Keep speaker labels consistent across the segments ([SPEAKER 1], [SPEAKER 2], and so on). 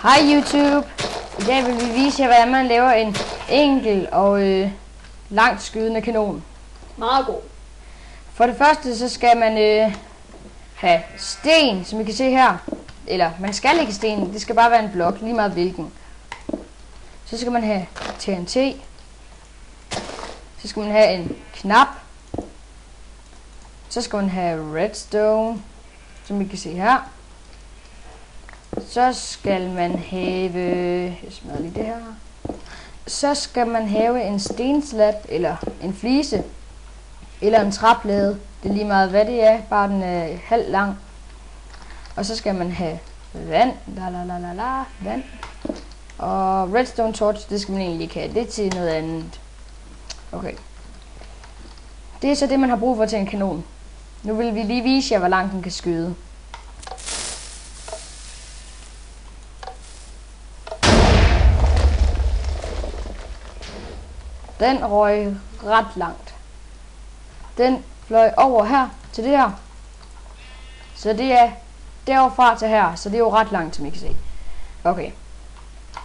[SPEAKER 1] Hej YouTube! I dag vil vi vise jer, hvordan man laver en enkel og langt skydende kanon.
[SPEAKER 2] Meget god.
[SPEAKER 1] For det første så skal man have sten, som I kan se her. Eller man skal ikke sten, det skal bare være en blok, lige meget hvilken. Så skal man have TNT. Så skal man have en knap. Så skal man have redstone, som I kan se her. Så skal man have, jeg smadrer lige det her. Så skal man have en stenslab, eller en flise, eller en træplade. Det er lige meget hvad det er, bare den er halv lang. Og så skal man have vand, vand. Og redstone torch, det skal man egentlig ikke have, det er til noget andet. Okay. Det er så det man har brug for til en kanon. Nu vil vi lige vise jer, hvor langt den kan skyde. Den røg ret langt. Den fløj over her til det her. Så det er deroverfra til her. Så det er jo ret langt, som I kan se. Okay.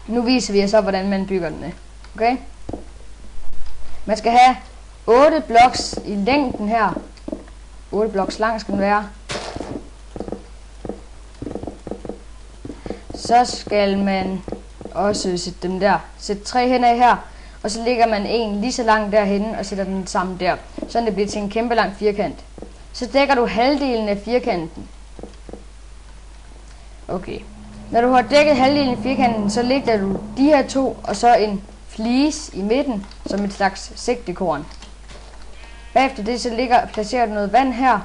[SPEAKER 1] Nu viser vi jer så, hvordan man bygger den. Okay? Man skal have 8 bloks i længden her. 8 bloks lang skal den være. Så skal man også sætte dem der. Sætte 3 hen af her. Og så lægger man en lige så lang derhenne og sætter den sammen der. Så det bliver til en kæmpe lang firkant. Så dækker du halvdelen af firkanten. Okay. Når du har dækket halvdelen af firkanten, så lægger du de her 2 og så en flise i midten som et slags sigtekorn. Bagefter det så placerer du noget vand her.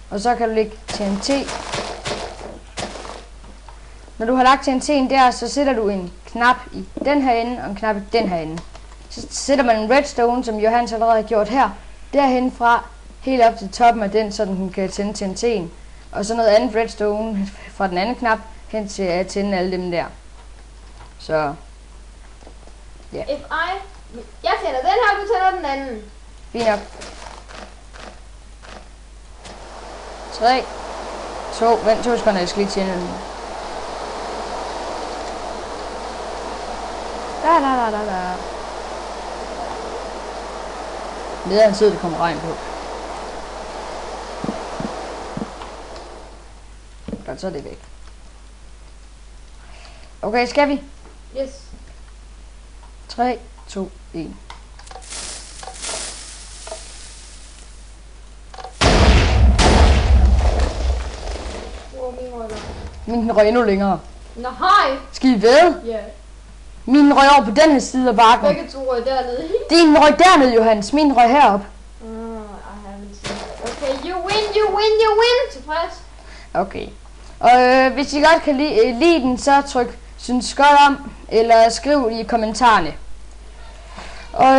[SPEAKER 1] Og så kan du lægge TNT. Når du har lagt TNT'en der, så sætter du en knap i den her ende og en knap i den her ende. Så sætter man en redstone, som Johannes allerede har gjort her, derhen fra, helt op til toppen af den, så den kan tænde TNT'en. Og så noget andet redstone fra den anden knap, hen til at tænde alle dem der. Så, ja.
[SPEAKER 2] Jeg tænder den her, du tænder den anden.
[SPEAKER 1] Fint nok. 3, 2, vent 2 sekunder, jeg skal lige tænde den. Da. Lederen sidder, det kommer regn på. Godt, så er det væk. Okay, skal vi?
[SPEAKER 2] Yes.
[SPEAKER 1] 3, 2, 1. Min røg endnu længere.
[SPEAKER 2] Nå, hej.
[SPEAKER 1] Skal I ved?
[SPEAKER 2] Ja. Yeah.
[SPEAKER 1] Min røg over på den her side af bakken.
[SPEAKER 2] Begge to røg dernede.
[SPEAKER 1] Din røg dernede, Johannes. Min røg herop.
[SPEAKER 2] I haven't seen it. Okay, you win. Tilfreds. Okay.
[SPEAKER 1] Og hvis I godt kan lide den, så tryk synes godt om, eller skriv i kommentarerne. Og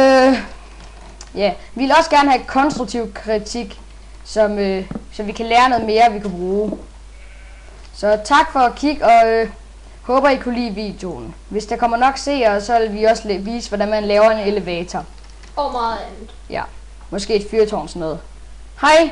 [SPEAKER 1] ja, vi vil også gerne have konstruktiv kritik, så vi kan lære noget mere, vi kan bruge. Så tak for at kigge, og håber I kunne lide videoen. Hvis der kommer nok seere, så vil vi også vise, hvordan man laver en elevator.
[SPEAKER 2] Og meget andet.
[SPEAKER 1] Ja, måske et fyrtårn sådan noget. Hej!